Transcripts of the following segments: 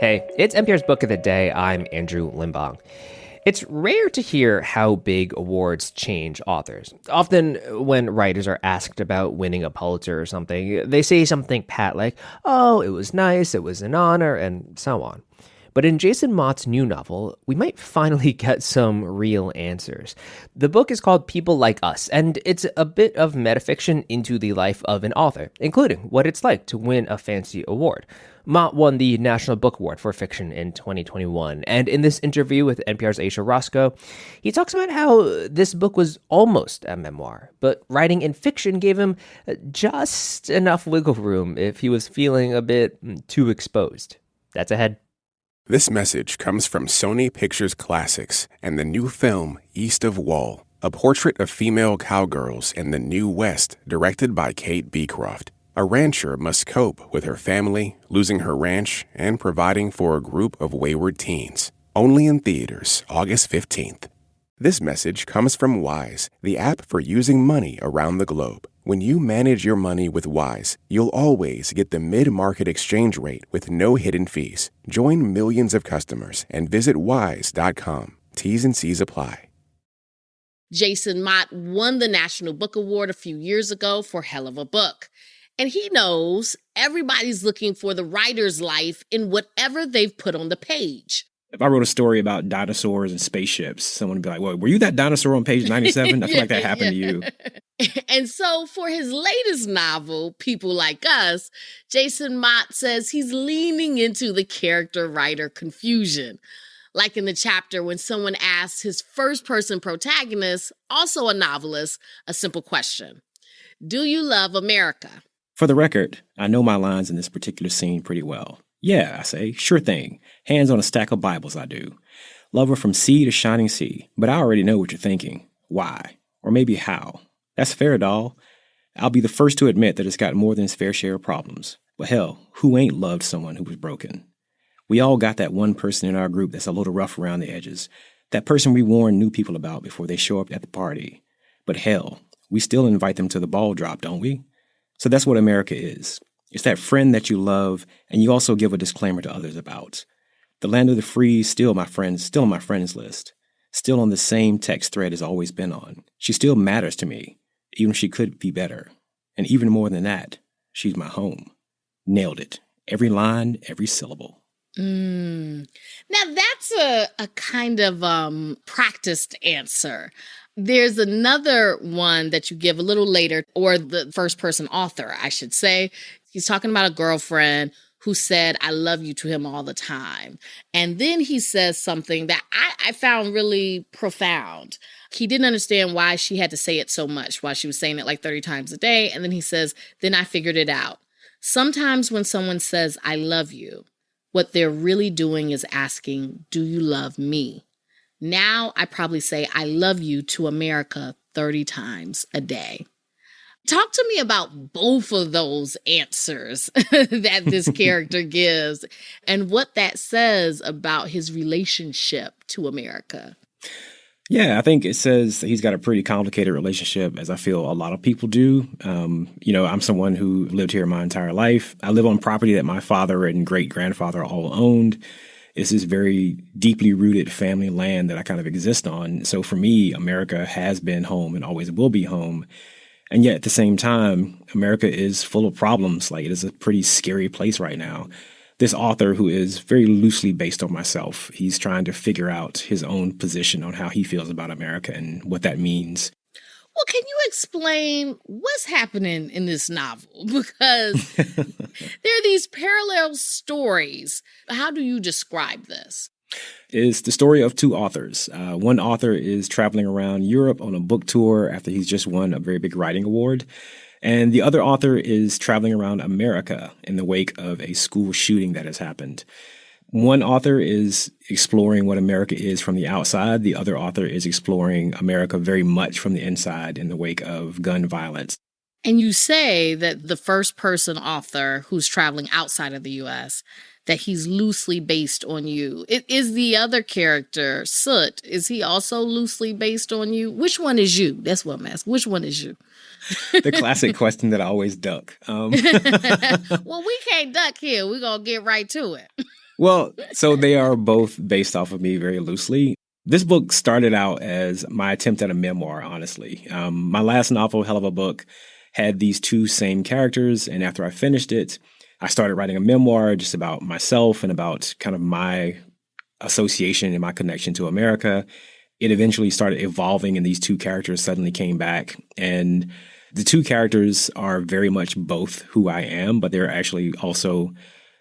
Hey, it's NPR's Book of the Day. I'm Andrew Limbong. It's rare to hear how big awards change authors. Often, when writers are asked about winning a Pulitzer or something, they say something pat like, oh, it was nice, it was an honor, and so on. But in Jason Mott's new novel, we might finally get some real answers. The book is called People Like Us, and it's a bit of metafiction into the life of an author, including what it's like to win a fancy award. Mott won the National Book Award for Fiction in 2021, and in this interview with NPR's Ayesha Rascoe, he talks about how this book was almost a memoir, but writing in fiction gave him just enough wiggle room if he was feeling a bit too exposed. That's ahead. This message comes from Sony Pictures Classics and the new film East of Wall, a portrait of female cowgirls in the New West directed by Kate Beecroft. A rancher must cope with her family, losing her ranch, and providing for a group of wayward teens. Only in theaters, August 15th. This message comes from Wise, the app for using money around the globe. When you manage your money with Wise, you'll always get the mid-market exchange rate with no hidden fees. Join millions of customers and visit wise.com. T's and C's apply. Jason Mott won the National Book Award a few years ago for Hell of a Book. And he knows everybody's looking for the writer's life in whatever they've put on the page. If I wrote a story about dinosaurs and spaceships, someone would be like, well, were you that dinosaur on page 97? I feel like that happened to you. And so for his latest novel, People Like Us, Jason Mott says he's leaning into the character-writer confusion. Like in the chapter when someone asks his first-person protagonist, also a novelist, a simple question. Do you love America? For the record, I know my lines in this particular scene pretty well. Yeah, I say, sure thing. Hands on a stack of Bibles, I do. Love her from sea to shining sea. But I already know what you're thinking. Why? Or maybe how? That's fair, doll. I'll be the first to admit that it's got more than its fair share of problems. But hell, who ain't loved someone who was broken? We all got that one person in our group that's a little rough around the edges. That person we warn new people about before they show up at the party. But hell, we still invite them to the ball drop, don't we? So that's what America is. It's that friend that you love, and you also give a disclaimer to others about. The land of the free is still my on my friends list. Still on the same text thread as always been on. She still matters to me, even if she could be better. And even more than that, she's my home. Nailed it. Every line, every syllable. Now that's a kind of practiced answer. There's another one that you give a little later, or the first person author, I should say. He's talking about a girlfriend who said, I love you to him all the time. And then he says something that I found really profound. He didn't understand why she had to say it so much, why she was saying it like 30 times a day. And then he says, then I figured it out. Sometimes when someone says, I love you, what they're really doing is asking, do you love me? Now I probably say, I love you to America 30 times a day. Talk to me about both of those answers that this character gives and what that says about his relationship to America. Yeah, I think it says he's got a pretty complicated relationship, as I feel a lot of people do. I'm someone who lived here my entire life. I live on property that my father and great-grandfather all owned. It's this very deeply rooted family land that I kind of exist on. So for me, America has been home and always will be home. And yet at the same time, America is full of problems. Like, it is a pretty scary place right now. This author, who is very loosely based on myself, he's trying to figure out his own position on how he feels about America and what that means. Well, can you explain what's happening in this novel? Because there are these parallel stories. How do you describe this? It's the story of two authors. One author is traveling around Europe on a book tour after he's just won a very big writing award. And the other author is traveling around America in the wake of a school shooting that has happened. One author is exploring what America is from the outside. The other author is exploring America very much from the inside in the wake of gun violence. And you say that the first person author who's traveling outside of the U.S., that he's loosely based on you. Is the other character, Soot, is he also loosely based on you? Which one is you? That's what I'm asking. Which one is you? The classic question that I always duck. Well, we can't duck here. We're going to get right to it. Well, so they are both based off of me very loosely. This book started out as my attempt at a memoir, honestly. My last novel, Hell of a Book, had these two same characters. And after I finished it, I started writing a memoir just about myself and about kind of my association and my connection to America. It eventually started evolving, and these two characters suddenly came back. And the two characters are very much both who I am, but they're actually also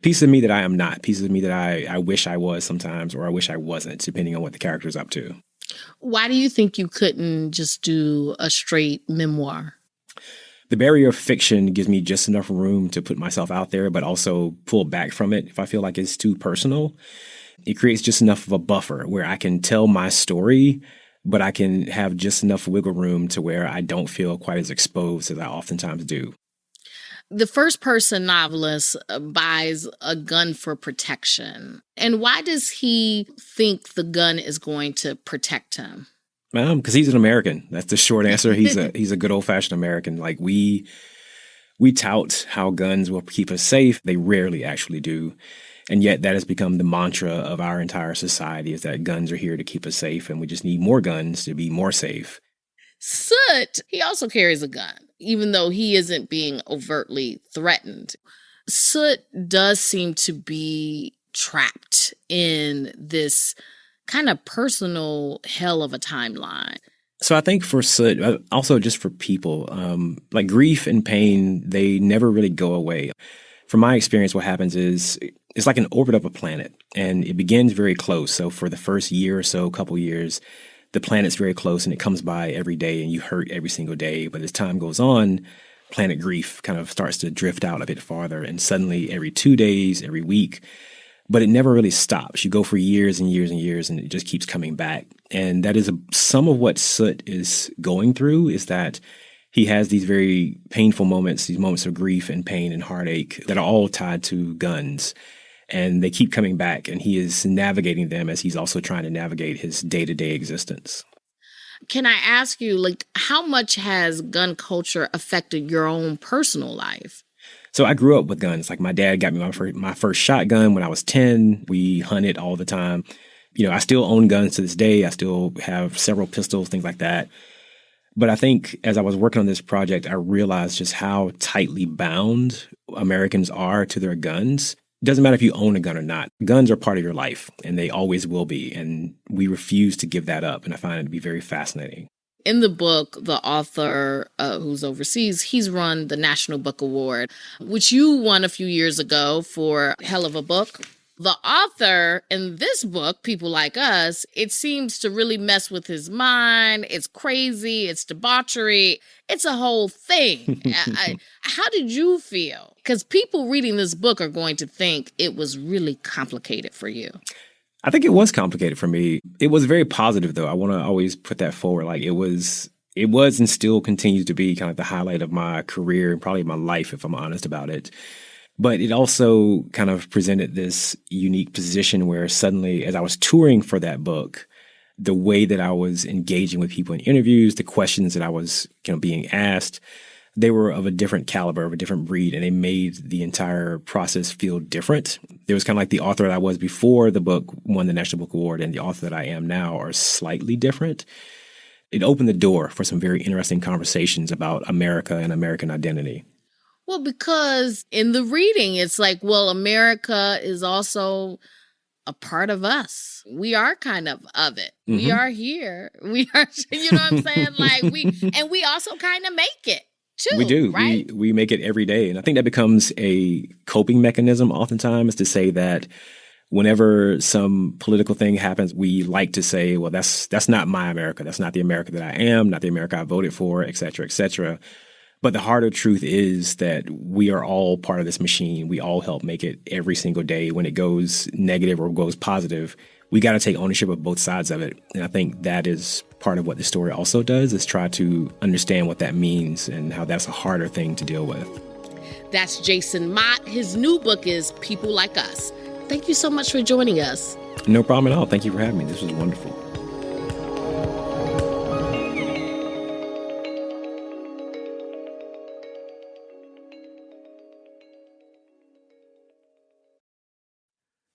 pieces of me that I am not, pieces of me that I wish I was sometimes, or I wish I wasn't, depending on what the character's up to. Why do you think you couldn't just do a straight memoir? The barrier of fiction gives me just enough room to put myself out there, but also pull back from it if I feel like it's too personal. It creates just enough of a buffer where I can tell my story, but I can have just enough wiggle room to where I don't feel quite as exposed as I oftentimes do. The first person novelist buys a gun for protection. And why does he think the gun is going to protect him? Because he's an American. That's the short answer. He's a good old fashioned American. Like we tout how guns will keep us safe. They rarely actually do. And yet that has become the mantra of our entire society, is that guns are here to keep us safe, and we just need more guns to be more safe. Soot, he also carries a gun, even though he isn't being overtly threatened. Soot does seem to be trapped in this kind of personal hell of a timeline. So I think for Soot, also just for people, like grief and pain, they never really go away. From my experience, what happens is it's like an orbit of a planet, and it begins very close. So for the first year or so, couple years, the planet's very close and it comes by every day and you hurt every single day. But as time goes on, planet grief kind of starts to drift out a bit farther, and suddenly every 2 days, every week, but it never really stops. You go for years and years and years and it just keeps coming back. And that is some of what Soot is going through, is that he has these very painful moments, these moments of grief and pain and heartache that are all tied to guns. And they keep coming back, and he is navigating them as he's also trying to navigate his day-to-day existence. Can I ask you, like, how much has gun culture affected your own personal life? So I grew up with guns. Like my dad got me my first shotgun when I was 10. We hunted all the time. You know, I still own guns to this day. I still have several pistols, things like that. But I think as I was working on this project, I realized just how tightly bound Americans are to their guns. It doesn't matter if you own a gun or not. Guns are part of your life, and they always will be. And we refuse to give that up. And I find it to be very fascinating. In the book, the author who's overseas, he's run the National Book Award, which you won a few years ago for Hell of a Book. The author in this book, People Like Us, it seems to really mess with his mind. It's crazy. It's debauchery. It's a whole thing. How did you feel? Because people reading this book are going to think it was really complicated for you. I think it was complicated for me. It was very positive, though. I want to always put that forward. Like it was and still continues to be kind of the highlight of my career and probably my life, if I'm honest about it. But it also kind of presented this unique position where suddenly, as I was touring for that book, the way that I was engaging with people in interviews, the questions that I was being asked, they were of a different caliber, of a different breed, and they made the entire process feel different. There was kind of like the author that I was before the book won the National Book Award, and the author that I am now are slightly different. It opened the door for some very interesting conversations about America and American identity. Well, because in the reading, it's like, well, America is also a part of us. We are kind of it. Mm-hmm. We are here. We are, you know what I'm saying? Like we also kind of make it too. We do. Right? We make it every day. And I think that becomes a coping mechanism oftentimes, to say that whenever some political thing happens, we like to say, well, that's not my America. That's not the America that I am, not the America I voted for, et cetera, et cetera. But the harder truth is that we are all part of this machine. We all help make it every single day. When it goes negative or goes positive, we got to take ownership of both sides of it. And I think that is part of what the story also does, is try to understand what that means and how that's a harder thing to deal with. That's Jason Mott. His new book is People Like Us. Thank you so much for joining us. No problem at all. Thank you for having me. This was wonderful.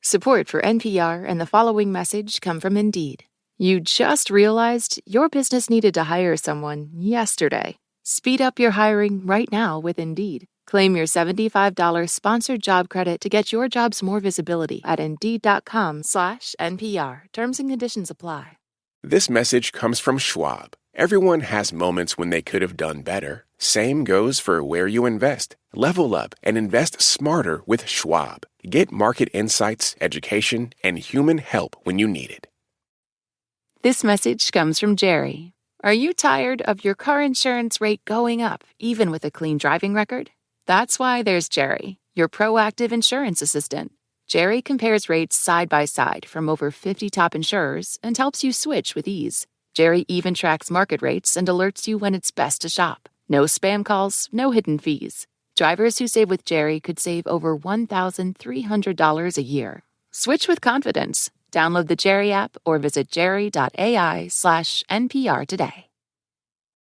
Support for NPR and the following message come from Indeed. You just realized your business needed to hire someone yesterday. Speed up your hiring right now with Indeed. Claim your $75 sponsored job credit to get your jobs more visibility at Indeed.com/NPR. Terms and conditions apply. This message comes from Schwab. Everyone has moments when they could have done better. Same goes for where you invest. Level up and invest smarter with Schwab. Get market insights, education, and human help when you need it. This message comes from Jerry. Are you tired of your car insurance rate going up, even with a clean driving record? That's why there's Jerry, your proactive insurance assistant. Jerry compares rates side by side from over 50 top insurers and helps you switch with ease. Jerry even tracks market rates and alerts you when it's best to shop. No spam calls, no hidden fees. Drivers who save with Jerry could save over $1,300 a year. Switch with confidence. Download the Jerry app or visit jerry.ai/NPR today.